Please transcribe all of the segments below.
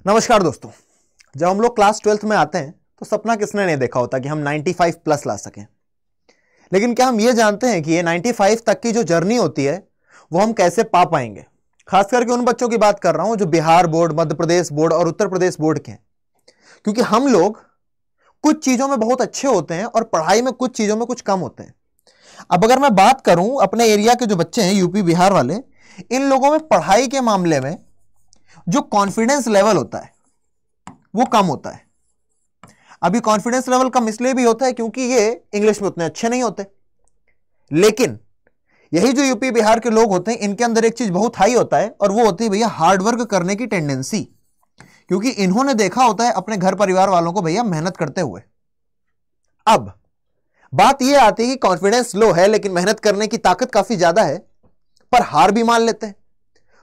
नमस्कार दोस्तों। जब हम लोग क्लास 12th में आते हैं तो सपना किसने नहीं देखा होता कि हम 95 प्लस ला सकें। लेकिन क्या हम ये जानते हैं कि ये 95 तक की जो जर्नी होती है वो हम कैसे पा पाएंगे। खास करके उन बच्चों की बात कर रहा हूं जो बिहार बोर्ड, मध्य प्रदेश बोर्ड और उत्तर प्रदेश बोर्ड के हैं। क्योंकि हम लोग कुछ चीजों में बहुत अच्छे होते हैं और पढ़ाई में कुछ चीजों में कुछ कम होते हैं। अब अगर मैं बात करूं अपने एरिया के जो बच्चे हैं, यूपी बिहार वाले, इन लोगों में पढ़ाई के मामले में जो कॉन्फिडेंस लेवल होता है वो कम होता है। अभी कॉन्फिडेंस लेवल कम इसलिए भी होता है क्योंकि ये इंग्लिश में उतने अच्छे नहीं होते। लेकिन यही जो यूपी बिहार के लोग होते हैं इनके अंदर एक चीज बहुत हाई होता है और वो होती है भैया हार्ड वर्क करने की टेंडेंसी। क्योंकि इन्होंने देखा होता है अपने घर परिवार वालों को भैया मेहनत करते हुए। अब बात यह आती है कि कॉन्फिडेंस लो है लेकिन मेहनत करने की ताकत काफी ज्यादा है, पर हार भी मान लेते हैं।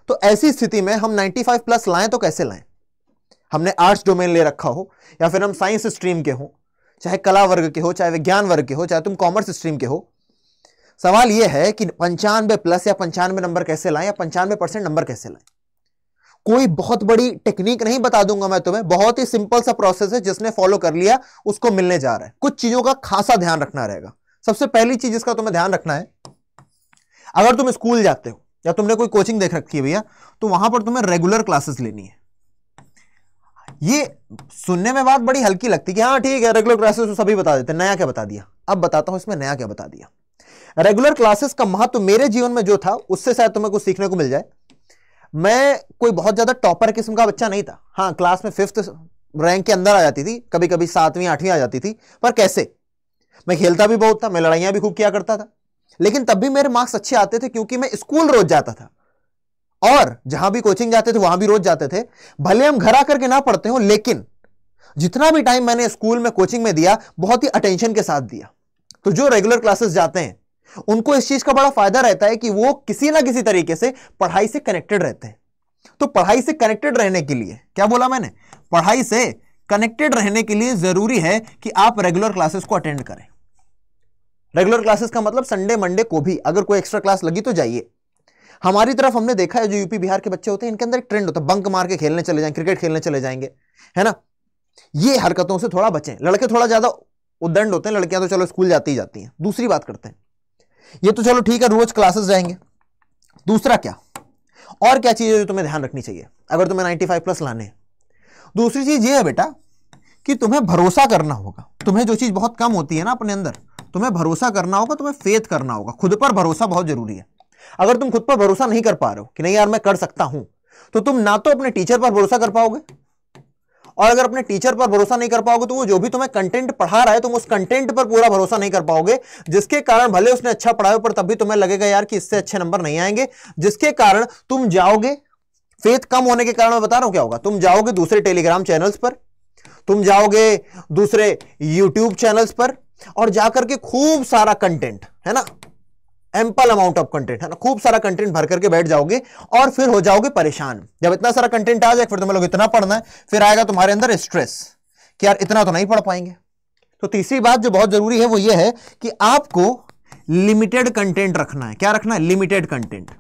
तो ऐसी स्थिति में हम 95 प्लस लाएं तो कैसे लाएं। हमने आर्ट्स डोमेन ले रखा हो या फिर हम साइंस स्ट्रीम के हो, चाहे कला वर्ग के हो, चाहे विज्ञान वर्ग के हो, चाहे तुम कॉमर्स स्ट्रीम के हो, सवाल यह है कि 95 प्लस या 95 नंबर कैसे लाएं या 95% नंबर कैसे लाएं। कोई बहुत बड़ी टेक्निक नहीं बता दूंगा मैं तुम्हें, बहुत ही सिंपल सा प्रोसेस है जिसने फॉलो कर लिया उसको मिलने जा रहा है। कुछ चीजों का खासा ध्यान रखना रहेगा। सबसे पहली चीज जिसका तुम्हें ध्यान रखना है, अगर तुम स्कूल जाते हो या तुमने कोई कोचिंग देख रखी है भैया, तो वहां पर तुम्हें रेगुलर क्लासेस लेनी है। ये सुनने में बात बड़ी हल्की लगती है कि हाँ ठीक है रेगुलर क्लासेस तो सभी बता देते हैं, नया क्या बता दिया। अब बताता हूं इसमें नया क्या बता दिया। रेगुलर क्लासेस का महत्व मेरे जीवन में जो था उससे शायद तुम्हें कुछ सीखने को मिल जाए। मैं कोई बहुत ज्यादा टॉपर किस्म का बच्चा नहीं था। हाँ, क्लास में 5th रैंक के अंदर आ जाती थी, कभी कभी 7वीं 8वीं आ जाती थी, पर कैसे। मैं खेलता भी बहुत था, मैं लड़ाइयां भी खूब किया करता था, लेकिन तब भी मेरे मार्क्स अच्छे आते थे क्योंकि मैं स्कूल रोज जाता था और जहां भी कोचिंग जाते थे वहां भी रोज जाते थे। भले हम घर आकर के ना पढ़ते हो, लेकिन जितना भी टाइम मैंने स्कूल में कोचिंग में दिया बहुत ही अटेंशन के साथ दिया। तो जो रेगुलर क्लासेस जाते हैं उनको इस चीज का बड़ा फायदा रहता है कि वो किसी ना किसी तरीके से पढ़ाई से कनेक्टेड रहते हैं। तो पढ़ाई से कनेक्टेड रहने के लिए, क्या बोला मैंने, पढ़ाई से कनेक्टेड रहने के लिए जरूरी है कि आप रेगुलर क्लासेस को अटेंड करें। रेगुलर क्लासेस का मतलब संडे मंडे को भी अगर कोई एक्स्ट्रा क्लास लगी तो जाइए। हमारी तरफ हमने देखा है जो यूपी बिहार के बच्चे होते हैं इनके अंदर एक ट्रेंड होता है, बंक मार के खेलने चले जाएंगे, क्रिकेट खेलने चले जाएंगे, है ना। ये हरकतों से थोड़ा बचें। लड़के थोड़ा ज्यादा उद्दंड होते हैं, लड़कियां तो चलो स्कूल जाती ही जाती हैं। दूसरी बात करते हैं, ये तो चलो ठीक है रोज क्लासेस जाएंगे। दूसरा क्या, और क्या चीज है जो तुम्हें ध्यान रखनी चाहिए अगर तुम्हें 95 प्लस लाने हैं। दूसरी चीज ये है बेटा कि तुम्हें भरोसा करना होगा। तुम्हें जो चीज बहुत कम होती है ना अपने अंदर, तुम्हें भरोसा करना होगा, तुम्हें फेथ करना होगा। खुद पर भरोसा बहुत जरूरी है। अगर तुम खुद पर भरोसा नहीं कर पा रहे हो कि नहीं यार मैं कर सकता हूं, तो तुम ना तो अपने टीचर पर भरोसा कर पाओगे, और अगर अपने टीचर पर भरोसा नहीं कर पाओगे तो वो जो भी तुम्हें कंटेंट पढ़ा रहा है तुम उस कंटेंट पर पूरा भरोसा नहीं कर पाओगे, जिसके कारण भले उसने अच्छा पढ़ाया पर तब भी तुम्हें लगेगा यार कि इससे अच्छे नंबर नहीं आएंगे, जिसके कारण तुम जाओगे। फेथ कम होने के कारण मैं बता रहा हूं क्या होगा, तुम जाओगे दूसरे टेलीग्राम चैनल्स पर, तुम जाओगे दूसरे यूट्यूब चैनल्स पर और जाकर के खूब सारा कंटेंट, है ना, एम्पल अमाउंट ऑफ कंटेंट, है ना, खूब सारा कंटेंट भर करके बैठ जाओगे और फिर हो जाओगे परेशान। जब इतना सारा कंटेंट आ जाए फिर तुम्हें लोग इतना पढ़ना है, फिर आएगा तुम्हारे अंदर स्ट्रेस कि यार इतना तो नहीं पढ़ पाएंगे। तो तीसरी बात जो बहुत जरूरी है वो ये है कि आपको लिमिटेड कंटेंट रखना है। क्या रखना है, लिमिटेड कंटेंट।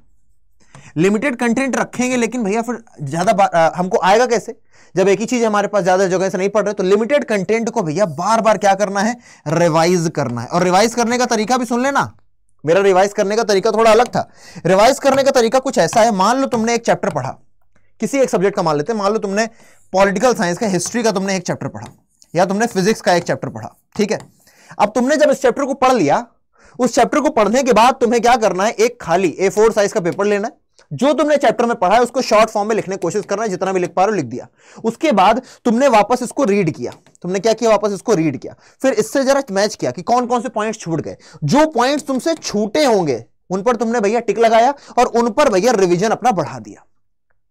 लिमिटेड कंटेंट रखेंगे लेकिन भैया फिर ज्यादा हमको आएगा कैसे जब एक ही चीज हमारे पास ज्यादा जगह से नहीं पढ़ रहे। तो लिमिटेड कंटेंट को भैया बार बार क्या करना है, रिवाइज करना है। और रिवाइज करने का तरीका भी सुन लेना, मेरा रिवाइज करने का तरीका थोड़ा अलग था। रिवाइज करने का तरीका कुछ ऐसा है, मान लो तुमने एक चैप्टर पढ़ा, किसी एक सब्जेक्ट का मान लेते हैं, मान लो तुमने पॉलिटिकल साइंस का, हिस्ट्री का तुमने एक चैप्टर पढ़ा, या तुमने फिजिक्स का एक चैप्टर पढ़ा, ठीक है। अब तुमने जब इस चैप्टर को पढ़ लिया, उस चैप्टर को पढ़ने के बाद तुम्हें क्या करना है, एक खाली A4 साइज का पेपर लेना है, जो तुमने चैप्टर में पढ़ा है उसको शॉर्ट फॉर्म में लिखने की कोशिश करना है, जितना भी लिख पा रहे हो लिख दिया। उसके बाद तुमने वापस इसको रीड किया। तुमने क्या किया, वापस इसको रीड किया, फिर इससे जरा मैच किया कि कौन कौन से पॉइंट्स छूट गए। जो पॉइंट्स तुमसे छूटे होंगे उन पर तुमने भैया टिक लगाया और उन पर भैया रिवीजन अपना बढ़ा दिया।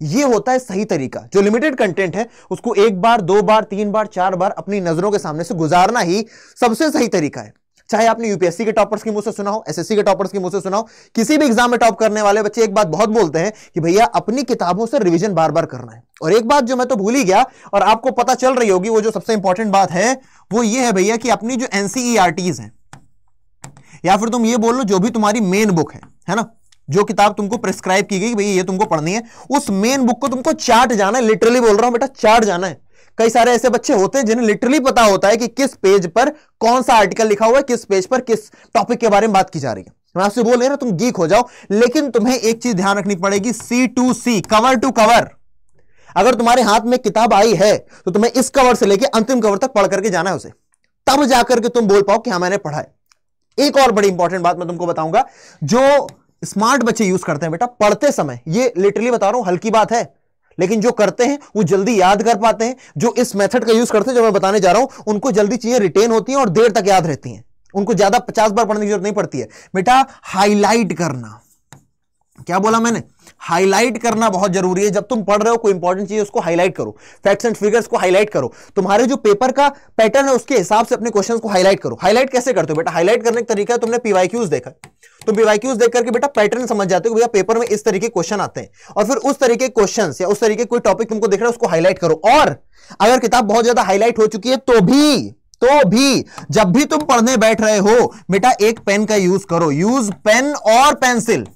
ये होता है सही तरीका। जो लिमिटेड कंटेंट है उसको 1 बार 2 बार 3 बार 4 बार अपनी नजरों के सामने से गुजारना ही सबसे सही तरीका है। चाहे आपने यूपीएससी के टॉपर्स के मुंह से सुना हो, एसएससी के टॉपर्स के मुंह से सुना हो, किसी भी एग्जाम में टॉप करने वाले बच्चे एक बात बहुत बोलते हैं कि भैया अपनी किताबों से रिवीजन बार बार करना है। और एक बात जो मैं तो भूल ही गया और आपको पता चल रही होगी, वो जो सबसे इंपॉर्टेंट बात है वो ये है भैया कि अपनी जो एनसीईआरटीज है, या फिर तुम ये बोल लो जो भी तुम्हारी मेन बुक है ना, जो किताब तुमको प्रिस्क्राइब की गई भैया ये तुमको पढ़नी है, उस मेन बुक को तुमको चार्ट जाना है। लिटरली बोल रहा हूं बेटा, चार्ट जाना है। कई सारे ऐसे बच्चे होते हैं जिन्हें लिटरली पता होता है कि किस पेज पर कौन सा आर्टिकल लिखा हुआ है, किस पेज पर किस टॉपिक के बारे में बात की जा रही है। मैं आपसे बोल रहा हूं तुम गीक हो जाओ, लेकिन तुम्हें एक चीज ध्यान रखनी पड़ेगी, C2C, कवर टू कवर। अगर तुम्हारे हाथ में किताब आई है तो तुम्हें इस कवर से लेकर अंतिम कवर तक पढ़ करके जाना है उसे, तब जाकर के तुम बोल पाओ कि हाँ मैंने पढ़ा है। एक और बड़ी इंपॉर्टेंट बात मैं तुमको बताऊंगा, जो स्मार्ट बच्चे यूज करते हैं बेटा पढ़ते समय, ये लिटरली बता रहा हूं हल्की बात है, लेकिन जो करते हैं वो जल्दी याद कर पाते हैं। जो इस मेथड का यूज करते हैं, जो मैं बताने जा रहा हूं, उनको जल्दी चीजें रिटेन होती हैं और देर तक याद रहती हैं। उनको ज्यादा 50 बार पढ़ने की जरूरत नहीं पड़ती है। बेटा हाईलाइट करना, क्या बोला मैंने, हाईलाइट करना बहुत जरूरी है। जब तुम पढ़ रहे हो कोई इंपॉर्टेंट चीज उसको हाईलाइट करो, फैक्ट्स एंड फिगर्स को हाईलाइट करो, तुम्हारे जो पेपर का पैटर्न है उसके हिसाब से अपने क्वेश्चंस को हाईलाइट करो। हाईलाइट कैसे करते हो बेटा, हाईलाइट करने का तरीका है, तुमने पीवाईक्यूज देखा, तुम पीवाईक्यूज देख करके बेटा पैटर्न समझ जाते हो कि भैया पेपर में इस तरीके क्वेश्चन आते हैं, और फिर उस तरीके क्वेश्चंस या उस तरीके कोई टॉपिक तुमको दिख रहा है उसको हाईलाइट करो। और अगर किताब बहुत ज्यादा हाईलाइट हो चुकी है तो भी जब भी तुम पढ़ने बैठ रहे हो बेटा एक पेन का यूज करो, यूज पेन और पेंसिल,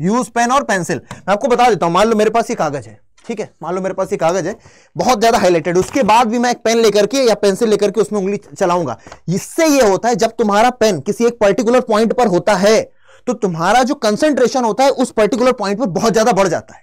यूज पेन और पेंसिल। मैं आपको बता देता हूं, मान लो मेरे पास ये कागज है, ठीक है, मान लो मेरे पास ये कागज है बहुत ज्यादा हाईलाइटेड, उसके बाद भी मैं एक पेन लेकर के या पेंसिल लेकर के उसमें उंगली चलाऊंगा। इससे ये होता है जब तुम्हारा पेन किसी एक पर्टिकुलर पॉइंट पर होता है तो तुम्हारा जो कंसंट्रेशन होता है उस पर्टिकुलर पॉइंट पर बहुत ज्यादा बढ़ जाता है।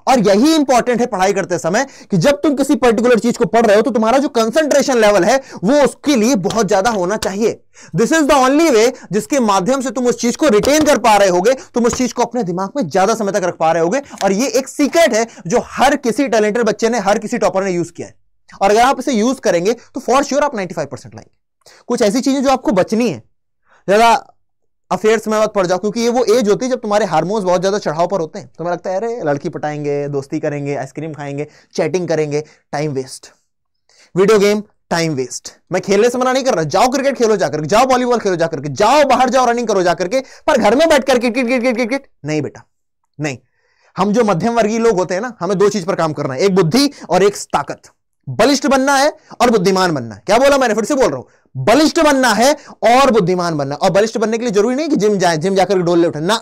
और यही इंपॉर्टेंट है पढ़ाई करते समय कि जब तुम किसी पर्टिकुलर चीज को पढ़ रहे हो तो तुम्हारा जो कंसंट्रेशन लेवल है वो उसके लिए बहुत ज्यादा होना चाहिए। This is the only way जिसके माध्यम से तुम उस चीज को रिटेन कर पा रहे होगे, तुम उस चीज को अपने दिमाग में ज्यादा समय तक रख पा रहे होगे। और ये एक सीक्रेट है जो हर किसी टैलेंटेड बच्चे ने, हर किसी टॉपर ने यूज किया है। और अगर आप इसे यूज करेंगे तो फॉर श्योर आप 95% लाएंगे। कुछ ऐसी चीजें जो आपको बचनी है, ज्यादा अफेयर्स में मत पड़ जाओ, क्योंकि ये वो एज होती है जब तुम्हारे हार्मोन्स बहुत ज्यादा चढ़ाव पर होते हैं। तुम्हें लगता है अरे लड़की पटाएंगे, दोस्ती करेंगे, आइसक्रीम खाएंगे, चैटिंग करेंगे, time waste, video game time waste. मैं खेलने से मना नहीं कर रहा, जाओ क्रिकेट खेलो जाकर, जाओ वॉलीबॉल खेलो जाकर के, जाओ बाहर जाओ रनिंग करो जाकर के, पर घर में बैठकर क्रिकेट नहीं बेटा, नहीं। हम जो मध्यम वर्गीय लोग होते हैं ना, हमें दो चीज पर काम करना है, एक बुद्धि और एक ताकत। बलिष्ठ बनना है और बुद्धिमान बनना है। क्या बोला मैंने, फिर से बोल रहा हूं, बलिष्ठ बनना है और बुद्धिमान बनना है। और बलिष्ठ बनने के लिए जरूरी नहीं कि जिम जाए, जिम जाकर डोले उठे ना,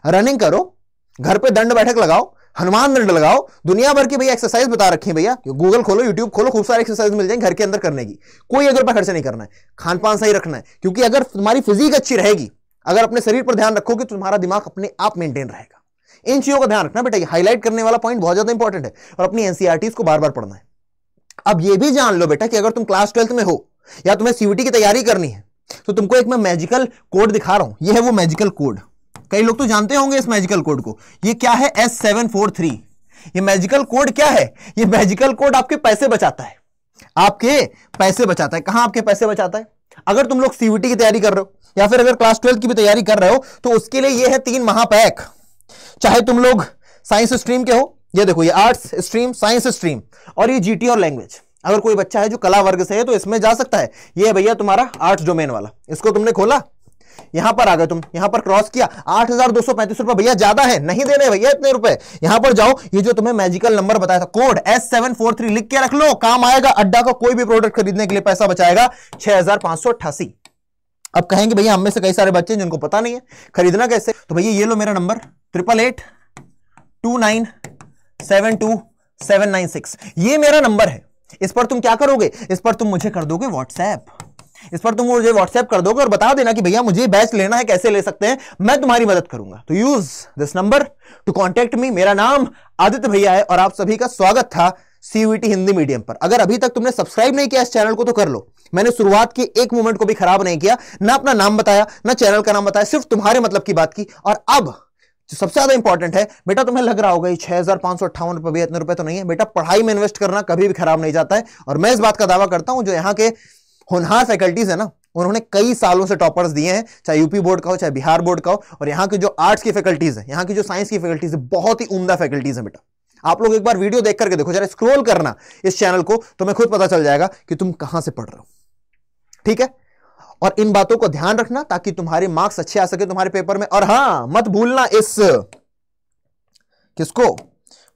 रनिंग करो, घर पे दंड बैठक लगाओ, हनुमान दंड लगाओ, दुनिया भर की भैया एक्सरसाइज बता रखी है भैया, गूगल खोलो, यूट्यूब खोलो, खूब सारी एक्सरसाइज मिल जाएंगे घर के अंदर करने की। कोई अगर रुपया खर्च नहीं करना है, खान पान सही रखना है, क्योंकि अगर तुम्हारी फिजिक अच्छी रहेगी, अगर अपने शरीर पर ध्यान रखोगे तो तुम्हारा दिमाग अपने आप मेंटेन रहेगा। इन चीजों का ध्यान रखना बेटा, हाईलाइट करने वाला पॉइंट बहुत ज्यादा इंपॉर्टेंट है। और अपनी एनसीईआरटीज को बार बार पढ़ना है। अब यह भी जान लो बेटा कि अगर तुम क्लास 12th में हो या तुम्हें सीयूटी की तैयारी करनी है तो तुमको एक मैं मैजिकल कोड दिखा रहा हूं। यह है वो मैजिकल कोड, कई लोग तो जानते होंगे इस मैजिकल कोड को। ये क्या है, S743। ये मैजिकल कोड क्या है, ये मैजिकल कोड आपके पैसे बचाता है, आपके पैसे बचाता है। कहां आपके पैसे बचाता है, अगर तुम लोग सीयूटी की तैयारी कर रहे हो या फिर अगर क्लास 12th की भी तैयारी कर रहे हो तो उसके लिए यह है 3 महापैक। चाहे तुम लोग साइंस स्ट्रीम के हो, ये देखो, ये आर्ट्स स्ट्रीम, साइंस स्ट्रीम, और ये जीटी और लैंग्वेज। अगर कोई बच्चा है जो कला वर्ग से है तो इसमें जा सकता है। ये भैया तुम्हारा आर्ट्स डोमेन वाला, इसको तुमने खोला, यहां पर आ गए तुम, यहां पर क्रॉस किया, 8,235 रुपए भैया, ज्यादा है, नहीं देने भैया इतने रुपए। यहां पर जाओ, ये जो तुम्हें मैजिकल नंबर बताया था, कोड S743 लिख के रख लो, काम आएगा। अड्डा का कोई भी प्रोडक्ट खरीदने के लिए पैसा बचाएगा 6,588। अब कहेंगे भैया हम में से कई सारे बच्चे जिनको पता नहीं है खरीदना कैसे, तो भैया ये लो मेरा नंबर 8882972796, ये मेरा नंबर है। इस पर तुम क्या करोगे, इस पर तुम मुझे कर दोगे व्हाट्सएप, इस पर तुम मुझे व्हाट्सएप कर दोगे और बता देना कि भैया मुझे बैच लेना है, कैसे ले सकते हैं, मैं तुम्हारी मदद करूंगा। तो use this number two contact me. मेरा नाम आदित्य भैया है और आप सभी का स्वागत था सीयूईटी हिंदी मीडियम पर। अगर अभी तक तुमने सब्सक्राइब नहीं किया इस चैनल को तो कर लो। मैंने शुरुआत के एक मोमेंट को भी खराब नहीं किया, ना अपना नाम बताया, ना चैनल का नाम बताया, सिर्फ तुम्हारे मतलब की बात की। और अब जो सबसे ज्यादा इंपॉर्टेंट है बेटा, तुम्हें लग रहा होगा 6,558 रुपए, इतने रुपए तो नहीं है बेटा। पढ़ाई में इन्वेस्ट करना कभी भी खराब नहीं जाता है। और मैं इस बात का दावा करता हूं, जो यहाँ के होनहार फैकल्टीज है ना, उन्होंने कई सालों से टॉपर्स दिए हैं, चाहे यूपी बोर्ड का हो, चाहे बिहार बोर्ड का हो। और यहाँ के जो आर्ट्स की फैकल्टीज है, यहाँ की जो साइंस की फैकल्टीज है, बहुत ही उम्दा फैकल्टीज है बेटा। आप लोग एक बार वीडियो देख करके देखो, जरा स्क्रॉल करना इस चैनल को, तुम्हें खुद पता चल जाएगा कि तुम कहां से पढ़ रहे हो, ठीक है। और इन बातों को ध्यान रखना ताकि तुम्हारे मार्क्स अच्छे आ सके तुम्हारे पेपर में। और हां, मत भूलना इस किसको,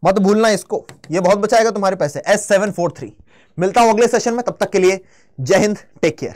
मत भूलना इसको, ये बहुत बचाएगा तुम्हारे पैसे, S743। मिलता हूं अगले सेशन में, तब तक के लिए जय हिंद, टेक केयर।